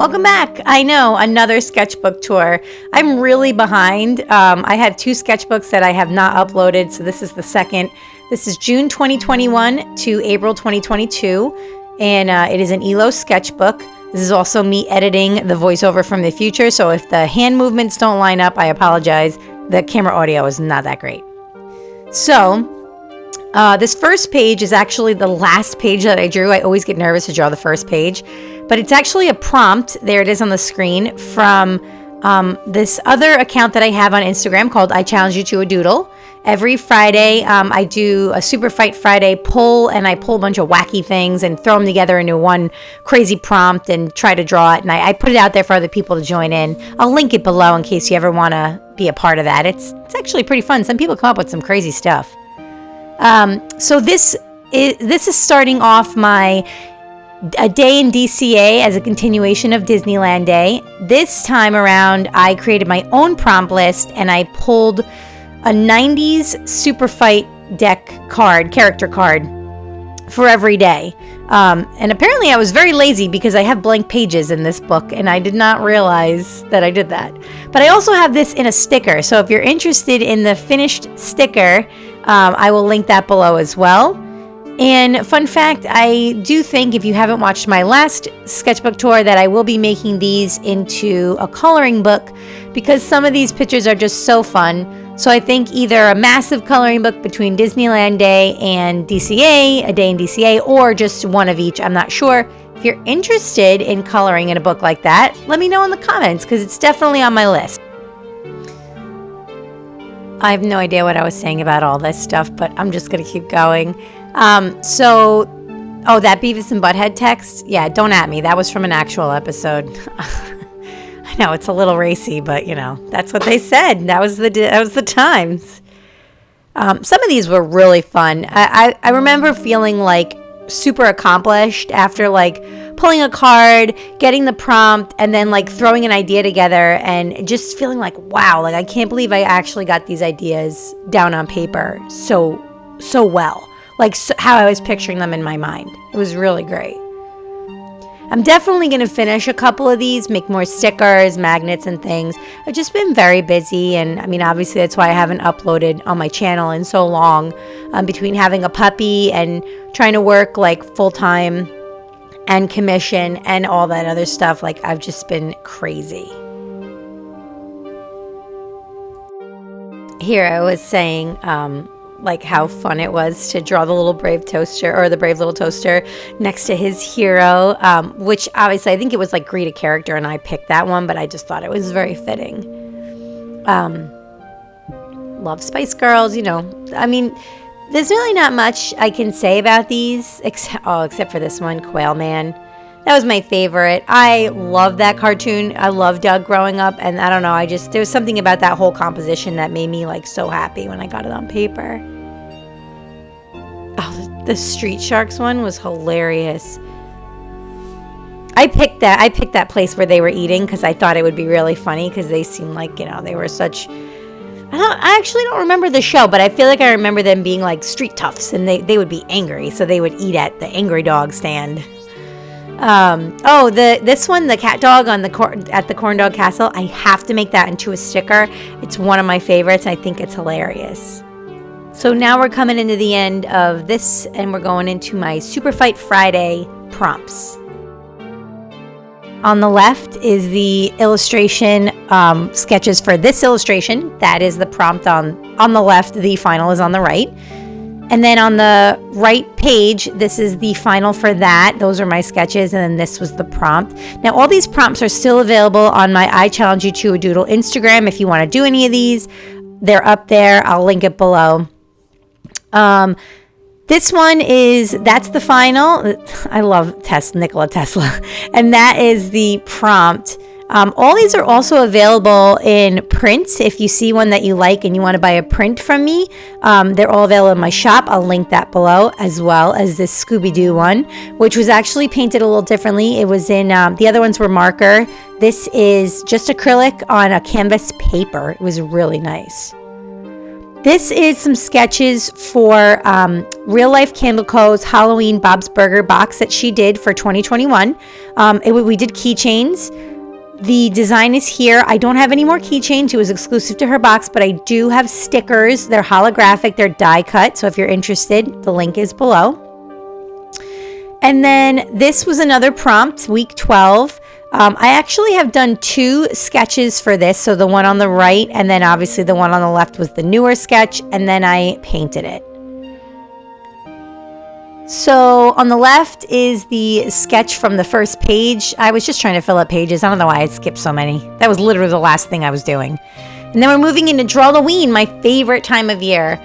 Welcome back. I know, another sketchbook tour. I'm really behind. I had 2 sketchbooks that I have not uploaded, so this is the second. This is June 2021 to April 2022, and it is an Illo Sketchbook. This is also me editing the voiceover from the future, so if the hand movements don't line up, I apologize. The camera audio is not that great. So, this first page is actually the last page that I drew. I always get nervous to draw the first page, but it's actually a prompt. There it is on the screen from this other account that I have on Instagram called I Challenge You to a Doodle. Every Friday, I do a Super Fight Friday pull, and I pull a bunch of wacky things and throw them together into one crazy prompt and try to draw it. And I put it out there for other people to join in. I'll link it below in case you ever want to be a part of that. It's actually pretty fun. Some people come up with some crazy stuff. So this is starting off a day in DCA as a continuation of Disneyland Day. This time around, I created my own prompt list and I pulled a 90s Super Fight deck character card for every day. And apparently I was very lazy because I have blank pages in this book and I did not realize that I did that. But I also have this in a sticker. So if you're interested in the finished sticker, I will link that below as well. And fun fact, I do think if you haven't watched my last sketchbook tour that I will be making these into a coloring book because some of these pictures are just so fun. So I think either a massive coloring book between Disneyland Day and DCA, a day in DCA, or just one of each. I'm not sure. If you're interested in coloring in a book like that, let me know in the comments because it's definitely on my list. I have no idea what I was saying about all this stuff, but I'm just going to keep going. That Beavis and Butthead text, yeah, don't at me. That was from an actual episode. I know it's a little racy, but that's what they said. That was the times. Some of these were really fun. I remember feeling like super accomplished after like pulling a card, getting the prompt, and then like throwing an idea together and just feeling like, wow, like I can't believe I actually got these ideas down on paper so well. Like how I was picturing them in my mind. It was really great. I'm definitely going to finish a couple of these, make more stickers, magnets, and things. I've just been very busy, and I mean, obviously that's why I haven't uploaded on my channel in so long, between having a puppy and trying to work like full-time and commission and all that other stuff. Like, I've just been crazy. Here I was saying, like how fun it was to draw the little brave toaster or the brave little toaster next to his hero, which obviously I think it was like greet a character and I picked that one, but I just thought it was very fitting. Love Spice Girls, I mean, there's really not much I can say about these except for this one, Quail Man. That was my favorite. I love that cartoon. I loved Doug growing up, and I don't know, there was something about that whole composition that made me like so happy when I got it on paper. Oh, the Street Sharks one was hilarious. I picked that place where they were eating because I thought it would be really funny because they seemed like, they were such... I actually don't remember the show, but I feel like I remember them being like street toughs, and they would be angry, so they would eat at the angry dog stand. This one, the cat dog at the Corn Dog Castle, I have to make that into a sticker. It's one of my favorites. I think it's hilarious. So now we're coming into the end of this, and we're going into my Super Fight Friday prompts. On the left is the illustration sketches for this illustration. That is the prompt on the left. The final is on the right. And then on the right page, this is the final for that. Those are my sketches, and then this was the prompt. Now, all these prompts are still available on my I Challenge You to a Doodle Instagram. If you want to do any of these, they're up there. I'll link it below. This one that's the final. I love Nikola Tesla. And that is the prompt. All these are also available in prints. If you see one that you like and you want to buy a print from me, they're all available in my shop. I'll link that below, as well as this Scooby-Doo one, which was actually painted a little differently. It was in, the other ones were marker. This is just acrylic on a canvas paper. It was really nice. This is some sketches for Real Life Candle Co.'s Halloween Bob's Burger box that she did for 2021. We did keychains. The design is here. I don't have any more keychains. It was exclusive to her box, but I do have stickers. They're holographic. They're die cut. So if you're interested, the link is below. And then this was another prompt, week 12. I actually have done 2 sketches for this. So the one on the right and then obviously the one on the left was the newer sketch, and then I painted it. So on the left is the sketch from the first page. I was just trying to fill up pages. I don't know why I skipped so many. That was literally the last thing I was doing. And then we're moving into Drawloween, my favorite time of year.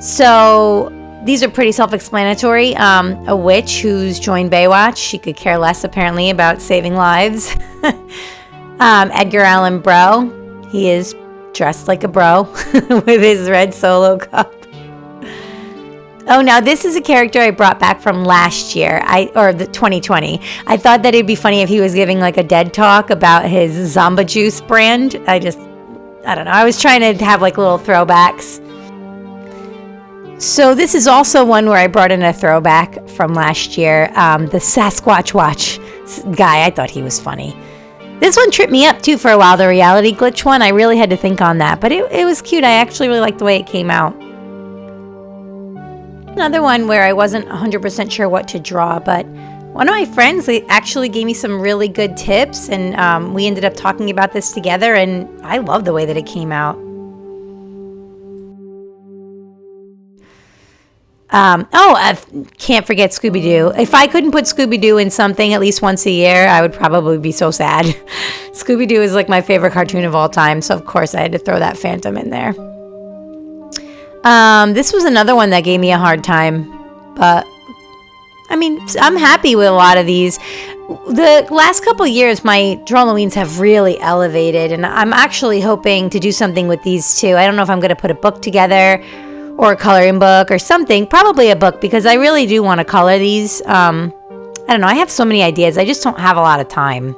So these are pretty self-explanatory. A witch who's joined Baywatch. She could care less, apparently, about saving lives. Edgar Allan Bro. He is dressed like a bro with his red Solo cup. Oh, now this is a character I brought back from last year, or the 2020. I thought that it'd be funny if he was giving like a dead talk about his Zamba Juice brand. I don't know. I was trying to have like little throwbacks. So this is also one where I brought in a throwback from last year. The Sasquatch Watch guy, I thought he was funny. This one tripped me up too for a while, the reality glitch one. I really had to think on that, but it was cute. I actually really liked the way it came out. Another one where I wasn't 100% sure what to draw, but one of my friends, they actually gave me some really good tips, and we ended up talking about this together, and I love the way that it came out. I can't forget Scooby-Doo. If I couldn't put Scooby-Doo in something at least once a year, I would probably be so sad. Scooby-Doo is like my favorite cartoon of all time, so of course I had to throw that Phantom in there. This was another one that gave me a hard time, but I mean, I'm happy with a lot of these. The last couple of years, my Drawloweens have really elevated, and I'm actually hoping to do something with these too. I don't know if I'm going to put a book together or a coloring book or something, probably a book, because I really do want to color these. I don't know, I have so many ideas. I just don't have a lot of time.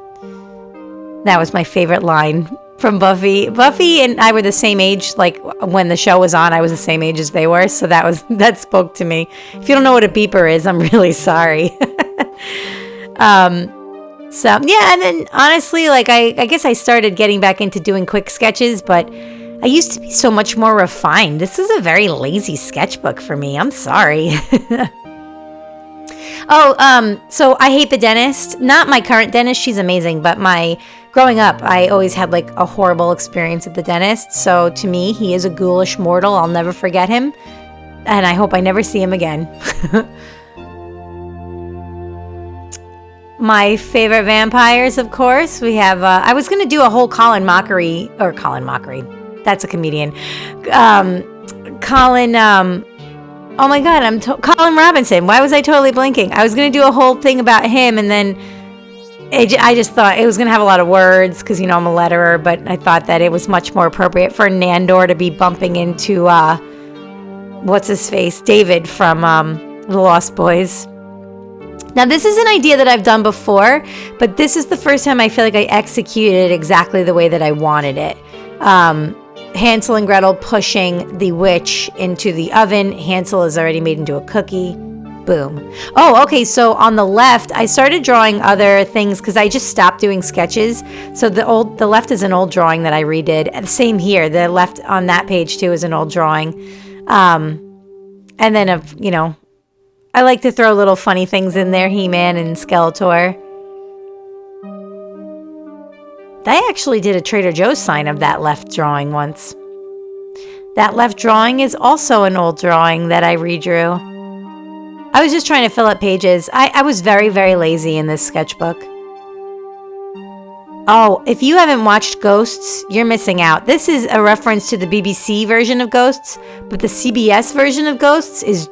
That was my favorite line from Buffy. Buffy and I were the same age, like when the show was on, I was the same age as they were. So that spoke to me. If you don't know what a beeper is, I'm really sorry. So yeah, and then honestly, like I guess I started getting back into doing quick sketches, but I used to be so much more refined. This is a very lazy sketchbook for me. I'm sorry. So I hate the dentist. Not my current dentist. She's amazing. But growing up, I always had like a horrible experience at the dentist. So to me, he is a ghoulish mortal. I'll never forget him. And I hope I never see him again. My favorite vampires, of course. We have, I was going to do a whole Colin Mockery. That's a comedian. Colin Robinson. Why was I totally blinking? I was going to do a whole thing about him, and then I just thought it was going to have a lot of words because, you know, I'm a letterer, but I thought that it was much more appropriate for Nandor to be bumping into, David from The Lost Boys. Now, this is an idea that I've done before, but this is the first time I feel like I executed it exactly the way that I wanted it. Hansel and Gretel pushing the witch into the oven. Hansel is already made into a cookie. Boom. Oh, okay. So on the left, I started drawing other things because I just stopped doing sketches. So the left is an old drawing that I redid. And same here. The left on that page too is an old drawing. And then I like to throw little funny things in there. He-Man and Skeletor. I actually did a Trader Joe's sign of that left drawing once. That left drawing is also an old drawing that I redrew. I was just trying to fill up pages. I was very, very lazy in this sketchbook. Oh, if you haven't watched Ghosts, you're missing out. This is a reference to the BBC version of Ghosts, but the CBS version of Ghosts is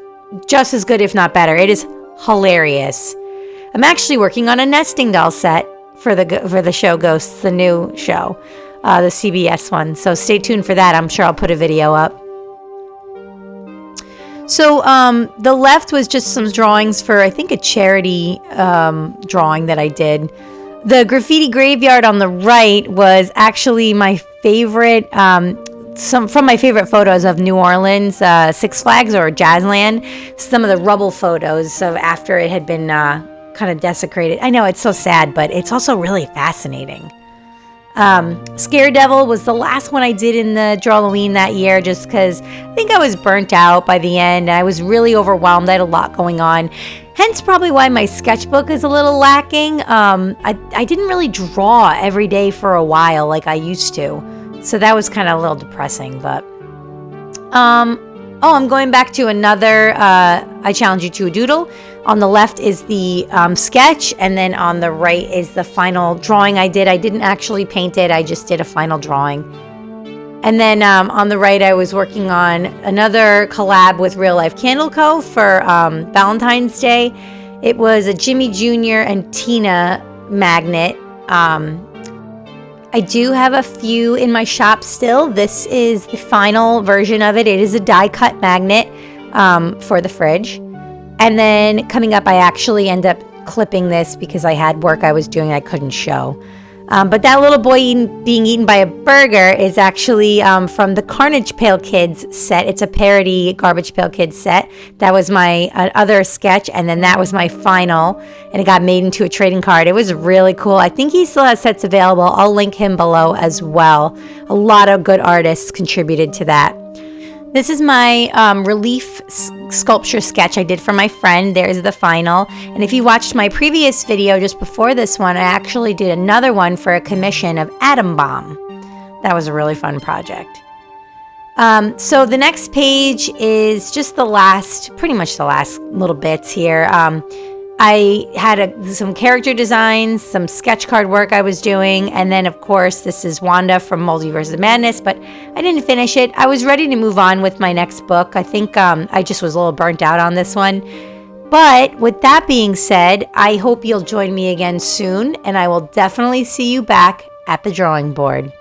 just as good, if not better. It is hilarious. I'm actually working on a nesting doll set for the show Ghosts, the new show, the CBS one. So stay tuned for that. I'm sure I'll put a video up. So the left was just some drawings for, I think, a charity drawing that I did. The graffiti graveyard on the right was actually my favorite some from my favorite photos of New Orleans, Six Flags or Jazzland. Some of the rubble photos of after it had been kind of desecrated. I know it's so sad, but it's also really fascinating. Scare Devil was the last one I did in the Drawloween that year, just because I think I was burnt out by the end. I was really overwhelmed. I had a lot going on. Hence probably why my sketchbook is a little lacking. I didn't really draw every day for a while like I used to. So that was kind of a little depressing, but... I'm going back to another, I challenge you to a doodle. On the left is the sketch, and then on the right is the final drawing I did. I didn't actually paint it, I just did a final drawing. And then on the right, I was working on another collab with Real Life Candle Co. for Valentine's Day. It was a Jimmy Jr. and Tina magnet. I do have a few in my shop still. This is the final version of it. It is a die cut magnet for the fridge. And then coming up, I actually end up clipping this because I had work I was doing I couldn't show. But that little boy being eaten by a burger is actually from the Carnage Pail Kids set. It's a parody Garbage Pail Kids set. That was my other sketch, and then that was my final, and it got made into a trading card. It was really cool. I think he still has sets available. I'll link him below as well. A lot of good artists contributed to that. This is my relief sculpture sketch I did for my friend. There's the final. And if you watched my previous video just before this one, I actually did another one for a commission of Atom Bomb. That was a really fun project. So the next page is just the last, pretty much the last little bits here. I had some character designs, some sketch card work I was doing, and then of course this is Wanda from Multiverse of Madness, but I didn't finish it. I was ready to move on with my next book. I think I just was a little burnt out on this one. But with that being said, I hope you'll join me again soon, and I will definitely see you back at the drawing board.